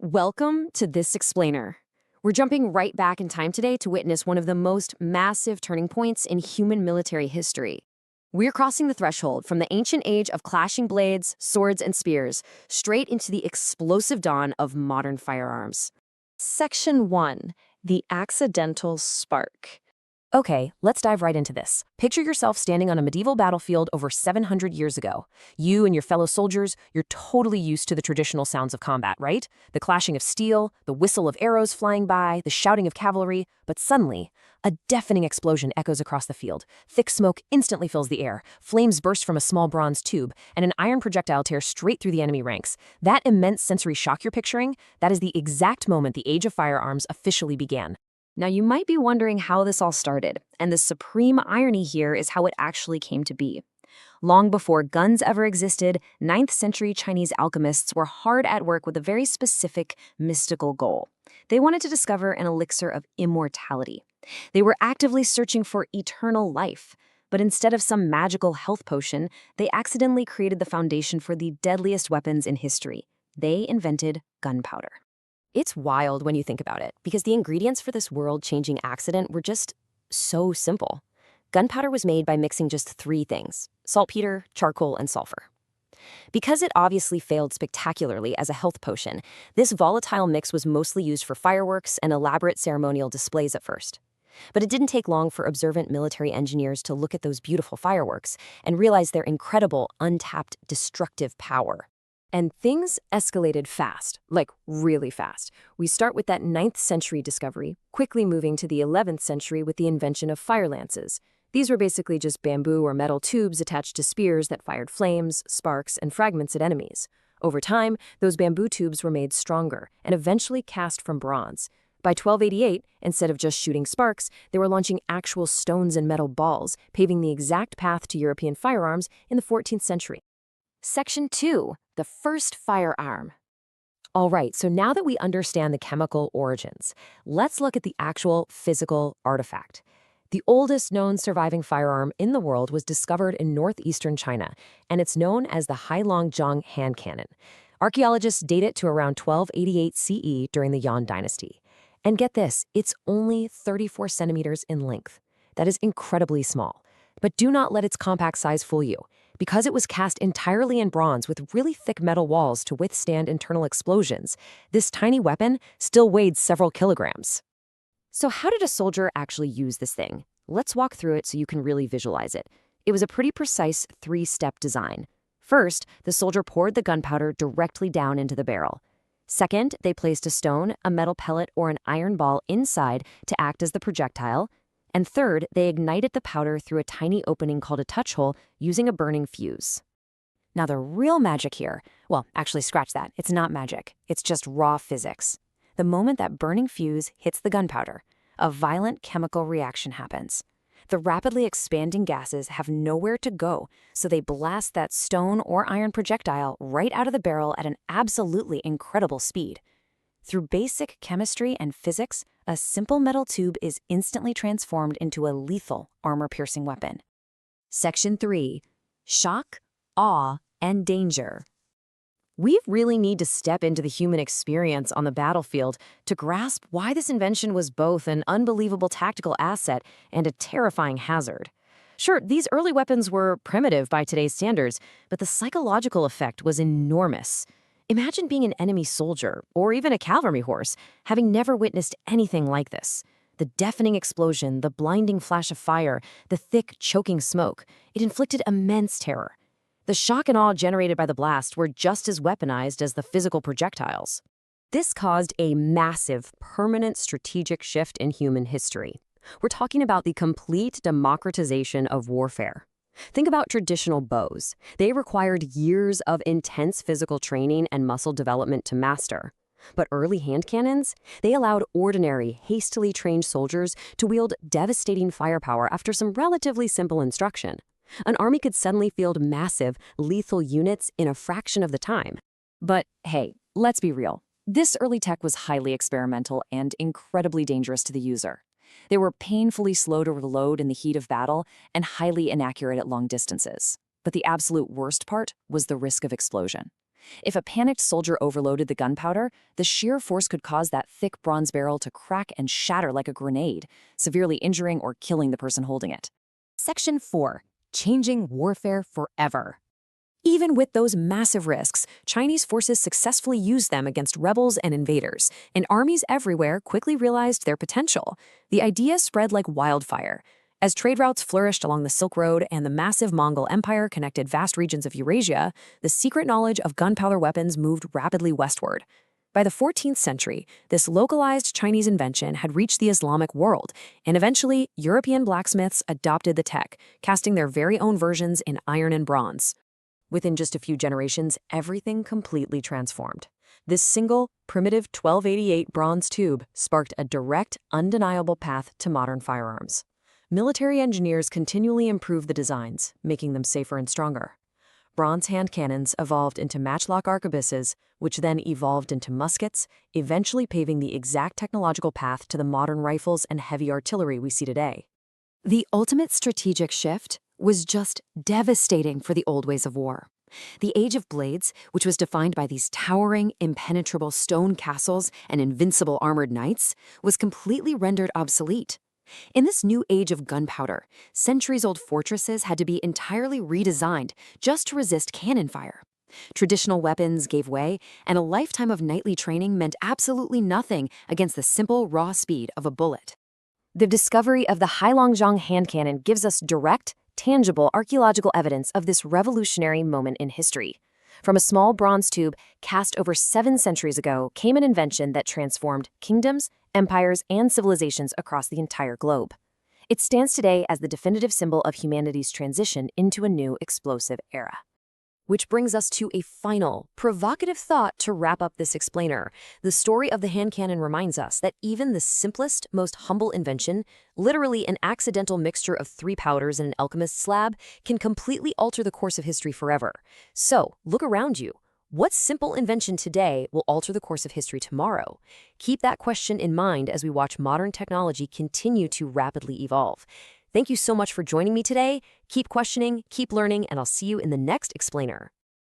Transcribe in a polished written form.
Welcome to This Explainer. We're jumping right back in time today to witness one of the most massive turning points in human military history. We're crossing the threshold from the ancient age of clashing blades, swords, and spears, straight into the explosive dawn of modern firearms. Section 1. The Accidental Spark. Okay, let's dive right into this. Picture yourself standing on a medieval battlefield over 700 years ago. You and your fellow soldiers, you're totally used to the traditional sounds of combat, right? The clashing of steel, the whistle of arrows flying by, the shouting of cavalry. But suddenly, a deafening explosion echoes across the field. Thick smoke instantly fills the air. Flames burst from a small bronze tube, and an iron projectile tears straight through the enemy ranks. That immense sensory shock you're picturing, that is the exact moment the age of firearms officially began. Now, you might be wondering how this all started, and the supreme irony here is how it actually came to be. Long before guns ever existed, 9th century Chinese alchemists were hard at work with a very specific, mystical goal. They wanted to discover an elixir of immortality. They were actively searching for eternal life, but instead of some magical health potion, they accidentally created the foundation for the deadliest weapons in history. They invented gunpowder. It's wild when you think about it, because the ingredients for this world-changing accident were just so simple. Gunpowder was made by mixing just 3 things: saltpeter, charcoal, and sulfur. Because it obviously failed spectacularly as a health potion, this volatile mix was mostly used for fireworks and elaborate ceremonial displays at first. But it didn't take long for observant military engineers to look at those beautiful fireworks and realize their incredible, untapped, destructive power. And things escalated fast, like really fast. We start with that 9th century discovery, quickly moving to the 11th century with the invention of fire lances. These were basically just bamboo or metal tubes attached to spears that fired flames, sparks, and fragments at enemies. Over time, those bamboo tubes were made stronger and eventually cast from bronze. By 1288, instead of just shooting sparks, they were launching actual stones and metal balls, paving the exact path to European firearms in the 14th century. Section 2. The first firearm. All right, so now that we understand the chemical origins, let's look at the actual physical artifact. The oldest known surviving firearm in the world was discovered in northeastern China, and it's known as the Heilongjiang Hand Cannon. Archaeologists date it to around 1288 CE during the Yuan Dynasty. And get this, it's only 34 centimeters in length. That is incredibly small. But do not let its compact size fool you. Because it was cast entirely in bronze with really thick metal walls to withstand internal explosions, this tiny weapon still weighed several kilograms. So how did a soldier actually use this thing? Let's walk through it so you can really visualize it. It was a pretty precise 3-step design. First, the soldier poured the gunpowder directly down into the barrel. Second, they placed a stone, a metal pellet, or an iron ball inside to act as the projectile. And third, they ignited the powder through a tiny opening called a touch hole using a burning fuse. Now the real magic here, well, actually scratch that, it's not magic, it's just raw physics. The moment that burning fuse hits the gunpowder, a violent chemical reaction happens. The rapidly expanding gases have nowhere to go, so they blast that stone or iron projectile right out of the barrel at an absolutely incredible speed. Through basic chemistry and physics, a simple metal tube is instantly transformed into a lethal, armor-piercing weapon. Section 3. Shock, awe, and danger. We really need to step into the human experience on the battlefield to grasp why this invention was both an unbelievable tactical asset and a terrifying hazard. Sure, these early weapons were primitive by today's standards, but the psychological effect was enormous. Imagine being an enemy soldier, or even a cavalry horse, having never witnessed anything like this. The deafening explosion, the blinding flash of fire, the thick, choking smoke, it inflicted immense terror. The shock and awe generated by the blast were just as weaponized as the physical projectiles. This caused a massive, permanent strategic shift in human history. We're talking about the complete democratization of warfare. Think about traditional bows. They required years of intense physical training and muscle development to master. But early hand cannons, they allowed ordinary, hastily trained soldiers to wield devastating firepower after some relatively simple instruction. An army could suddenly field massive, lethal units in a fraction of the time. But hey, let's be real. This early tech was highly experimental and incredibly dangerous to the user. They were painfully slow to reload in the heat of battle and highly inaccurate at long distances. But the absolute worst part was the risk of explosion. If a panicked soldier overloaded the gunpowder, the sheer force could cause that thick bronze barrel to crack and shatter like a grenade, severely injuring or killing the person holding it. Section 4. Changing warfare forever. Even with those massive risks, Chinese forces successfully used them against rebels and invaders, and armies everywhere quickly realized their potential. The idea spread like wildfire. As trade routes flourished along the Silk Road and the massive Mongol Empire connected vast regions of Eurasia, the secret knowledge of gunpowder weapons moved rapidly westward. By the 14th century, this localized Chinese invention had reached the Islamic world, and eventually, European blacksmiths adopted the tech, casting their very own versions in iron and bronze. Within just a few generations, everything completely transformed. This single, primitive 1288 bronze tube sparked a direct, undeniable path to modern firearms. Military engineers continually improved the designs, making them safer and stronger. Bronze hand cannons evolved into matchlock arquebuses, which then evolved into muskets, eventually paving the exact technological path to the modern rifles and heavy artillery we see today. The ultimate strategic shift was just devastating for the old ways of war. The Age of Blades, which was defined by these towering, impenetrable stone castles and invincible armored knights, was completely rendered obsolete. In this new age of gunpowder, centuries-old fortresses had to be entirely redesigned just to resist cannon fire. Traditional weapons gave way, and a lifetime of nightly training meant absolutely nothing against the simple, raw speed of a bullet. The discovery of the Heilongjiang Hand Cannon gives us direct, tangible archaeological evidence of this revolutionary moment in history. From a small bronze tube cast over 7 centuries ago came an invention that transformed kingdoms, empires, and civilizations across the entire globe. It stands today as the definitive symbol of humanity's transition into a new explosive era. Which brings us to a final, provocative thought to wrap up this explainer. The story of the hand cannon reminds us that even the simplest, most humble invention, literally an accidental mixture of 3 powders in an alchemist's lab, can completely alter the course of history forever. So, look around you. What simple invention today will alter the course of history tomorrow? Keep that question in mind as we watch modern technology continue to rapidly evolve. Thank you so much for joining me today. Keep questioning, keep learning, and I'll see you in the next explainer.